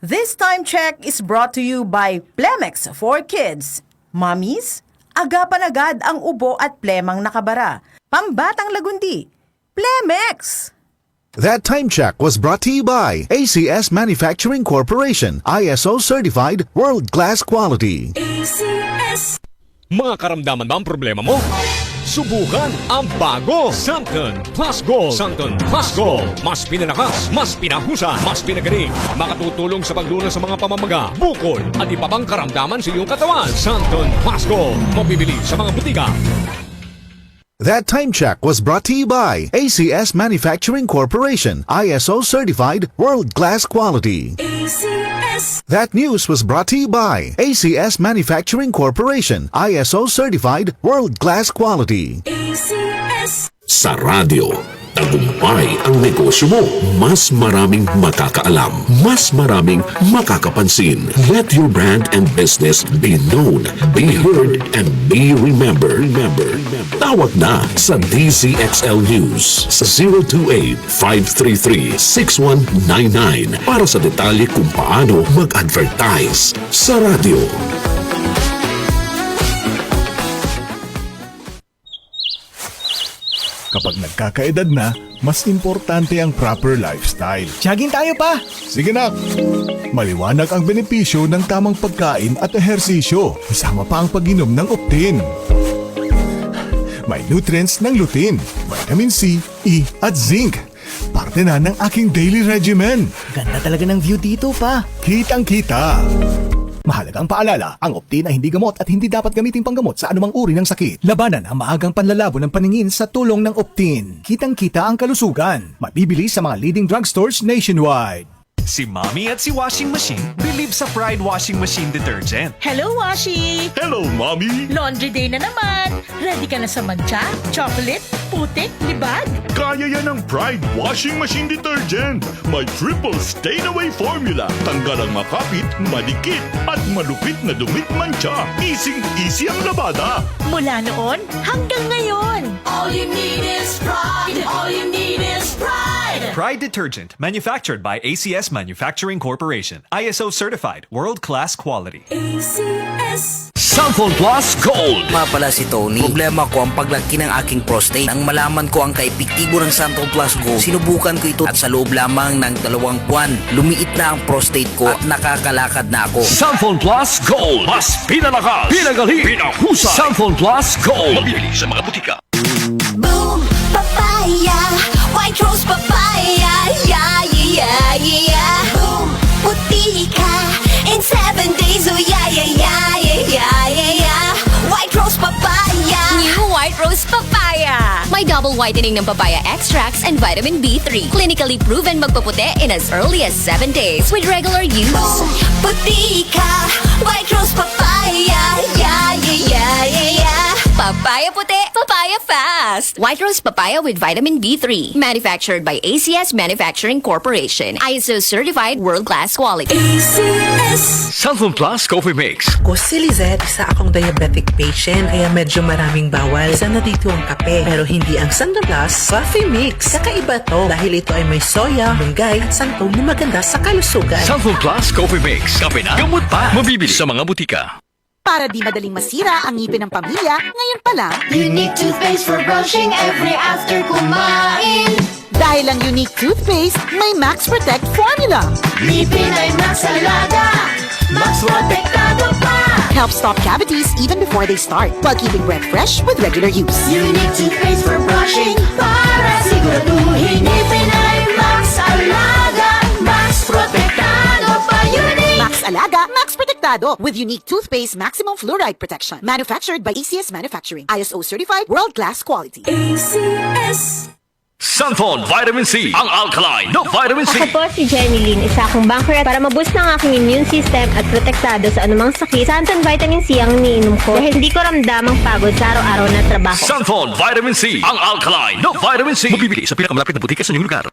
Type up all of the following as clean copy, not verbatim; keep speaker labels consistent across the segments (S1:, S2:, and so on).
S1: This time check is brought to you by Plemex for Kids. Mommies, agapan agad ang ubo at plemang nakabara. Pambatang lagundi. Plemex!
S2: That time check was brought to you by ACS Manufacturing Corporation, ISO certified, world-class quality.
S3: ACS.
S4: Mga karamdaman ba ang problema mo? Subukan ang bago Santon Plus Gold. Santon Plus Gold. Mas pinalakas, mas pinahusa, mas pinagaling. Makatutulong sa paglunas sa mga pamamaga, bukol at iba pang karamdaman sa iyong katawan. Santon Plus Gold. Mabibili sa mga butika.
S2: That time check was brought to you by ACS Manufacturing Corporation, ISO certified, world-class quality.
S3: ACS.
S2: That news was brought to you by ACS Manufacturing Corporation, ISO certified, world-class quality.
S3: ACS.
S5: Sa radyo, tagumpay ang negosyo mo. Mas maraming makakaalam. Mas maraming makakapansin. Let your brand and business be known, be heard, and be remembered. Tawag na sa DZXL News sa 028-533-6199 para sa detalye kung paano mag-advertise sa radyo.
S6: Kapag nagkakaedad na, mas importante ang proper lifestyle.
S7: Jogging tayo pa!
S6: Sige nak! Maliwanag ang benepisyo ng tamang pagkain at ehersisyo, kasama pa ang pag-inom ng Optin. May nutrients ng lutein, vitamin C, E at zinc. Parte na ng aking daily regimen.
S7: Ganda talaga ng view dito pa.
S6: Kitang-kita! Mahalagang paalala, ang Optin ay hindi gamot at hindi dapat gamitin panggamot sa anumang uri ng sakit. Labanan ang maagang panlalabo ng paningin sa tulong ng Optin. Kitang-kita ang kalusugan. Mabibili sa mga leading drugstores nationwide.
S8: Si Mommy at si Washing Machine believe sa Pride Washing Machine Detergent.
S9: Hello, Washi!
S8: Hello, Mommy!
S9: Laundry day na naman! Ready ka na sa mancha, chocolate, putik, libag?
S10: Kaya yan ang Pride Washing Machine Detergent. May triple stain-away formula. Tanggal ang makapit, madikit, at malupit na dumit mancha. Easy ang labada.
S9: Mula noon hanggang ngayon.
S3: All you need is pride. All you need is pride.
S8: Pride Detergent, manufactured by ACS Manufacturing Corporation. ISO certified, world-class quality.
S3: ACS.
S4: Santon Plus Gold.
S11: Pala si Tony. Problema ko ang paglaki ng aking prostate. Nang malaman ko ang kaepektibo ng Santon Plus Gold, sinubukan ko ito at sa loob lamang ng 2 buwan, lumiit na ang prostate ko at nakakalakad na ako.
S4: Santon Plus Gold. Mas pinalakas, pinagaling, pinahusa. Santon Plus Gold. Mabibili sa mga butika.
S3: Boom, papaya. White rose papaya. Yeah, yeah, yeah. Boom, puti ka. In 7 days, oh yeah, yeah, yeah, yeah, yeah, yeah. White rose papaya.
S12: New White Rose Papaya. May double whitening ng papaya extracts and vitamin B3. Clinically proven magpaputi in as early as 7 days with regular use.
S3: Boom, puti ka. White rose papaya. Yeah, yeah, yeah, yeah, yeah.
S12: Papaya puti, papaya fast. White Rose Papaya with vitamin B3. Manufactured by ACS Manufacturing Corporation. ISO certified world-class quality.
S3: ACS.
S4: Santon Plus Coffee Mix.
S13: Ako si Lizette, isa akong diabetic patient, kaya medyo maraming bawal. Isa na dito ang kape, pero hindi ang Santon Plus Coffee Mix. Kakaiba to dahil ito ay may soya, munggay at santol na maganda sa kalusugan.
S4: Santon Plus Coffee Mix. Kape na, gamot pa. Mabibili sa mga butika.
S14: Para di madaling masira ang ngipin ng pamilya, ngayon pa lang,
S3: Unique toothpaste for brushing every after kumain.
S14: dahil ang unique toothpaste, may Max Protect formula.
S3: Ngipin ay Max Alaga. Max protektado pa.
S14: Help stop cavities even before they start, while keeping breath fresh with regular use.
S3: Unique toothpaste for brushing para siguraduhin ngipin ay Max Alaga. Max protektado pa. Unique.
S14: Max Alaga, Max Protectado with unique toothpaste maximum fluoride protection. Manufactured by ACS Manufacturing. ISO certified, world-class quality.
S3: ACS.
S4: Santon Vitamin C. Ang alkaline na vitamin C.
S15: Ako po si Jenny Lynn, isa akong banker para maboost ng aking immune system at protektado sa anumang sakit. Santon Vitamin C ang iniinom ko dahil hindi ko ramdam ang pagod sa araw-araw na trabaho.
S4: Santon Vitamin C. Ang alkaline na vitamin C. Mabibili sa pinakamalapit na butika sa inyong lugar.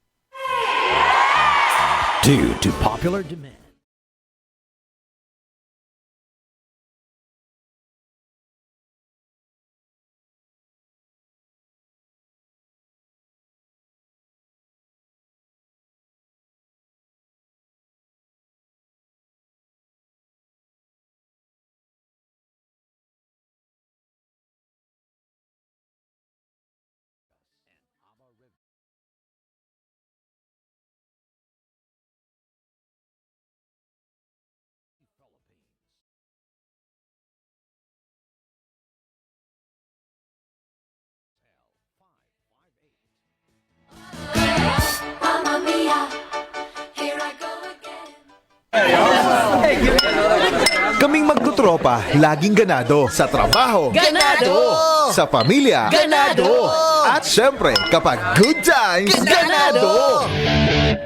S16: Due to popular demand.
S6: Kaming magtutropa, laging ganado. Sa trabaho,
S9: Ganado!
S6: Sa pamilya,
S9: Ganado!
S6: At syempre, kapag good times, ganado!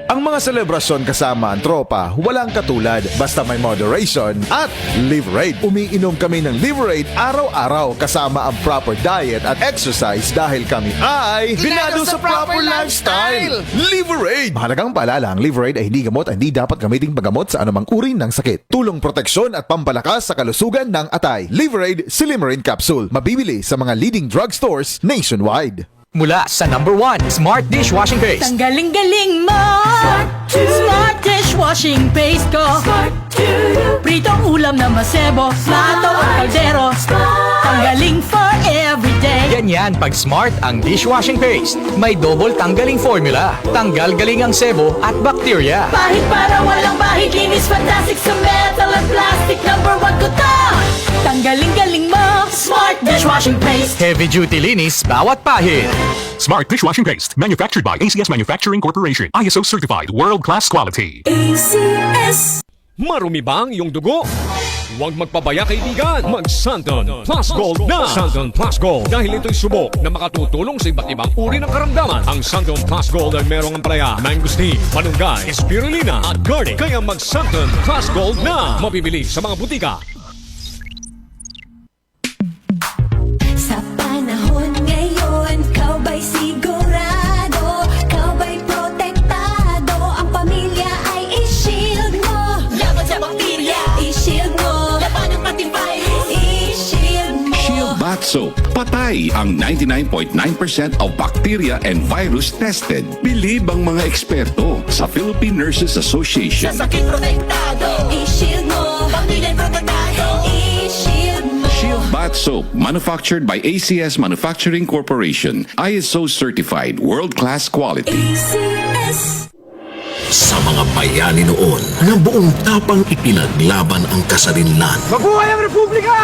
S6: Ang mga selebrasyon kasama ang tropa, walang katulad. Basta may moderation at Liverade. Umiinom kami ng Liverade araw-araw kasama ang proper diet at exercise dahil kami ay
S9: Ganado sa proper lifestyle!
S6: Liverade! Mahalagang paalala, ang Liverade ay hindi gamot at hindi dapat gamiting paggamot sa anumang uri ng sakit. Tulong proteksyon at pampalakas sa kalusugan ng atay. Liverade Silimarin Capsule. Mabibili sa mga leading drugstores nationwide.
S16: Mula sa #1 Smart Dishwashing Paste.
S9: Ang galing-galing mo! Smart dishwashing paste ko. Pritong ulam na masebo. Plato at kaldero. Tanggaling for everyday.
S16: Ganyan pag Smart ang dishwashing paste. May double tanggaling formula. Tanggal galing ang sebo at bakterya.
S9: Bahid para walang bahid. Linis fantastic sa metal at plastic. #1 ko to! Tanggaling-galing mo! Smart dishwashing paste.
S16: Heavy duty linis bawat pahid.
S17: Smart Dishwashing Paste, manufactured by ACS Manufacturing Corporation. ISO certified, world-class quality.
S9: ACS.
S4: Marumi ba ang iyong dugo? Huwag magpabaya kaibigan. Mag-Santon Plus Gold na. Santon Plus Gold. Dahil ito'y subok na makatutulong sa iba't ibang uri ng karamdaman. Ang Santon Plus Gold ay merong ampalaya, mangosteen, malunggay, spirulina at garlic. Kaya mag-Santon Plus Gold na. Mabibili sa mga butika.
S3: Sa panahon ngayon, kau ba'y sigurado? Kau ba'y protektado? Ang pamilya ay i-shield mo. Laban sa bakterya, i-shield mo. Laban ng antivirus, i-shield mo.
S5: Shield Bath Soap. Patay ang 99.9% of bacteria and virus tested. Bilib ang mga eksperto sa Philippine Nurses Association.
S3: Sa sakit protektado, i-shield mo. Pamilya protektado, i-shield mo.
S5: Shield Bath Soap, manufactured by ACS Manufacturing Corporation. ISO certified, world-class quality.
S3: ACS.
S5: Sa mga bayani noon na buong tapang ipinaglaban ang kasarinlan.
S9: Mabuhay ang Republika!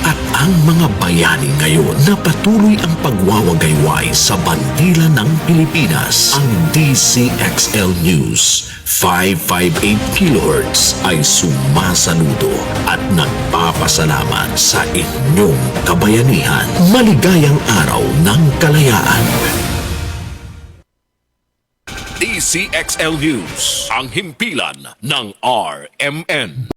S5: At ang mga bayani ngayon na patuloy ang pagwawagayway sa bandila ng Pilipinas. Ang DCXL News 558 kHz ay sumasaludo at nagpapasalamat sa inyong kabayanihan. Maligayang araw ng kalayaan. DCXL News, ang himpilan ng RMN.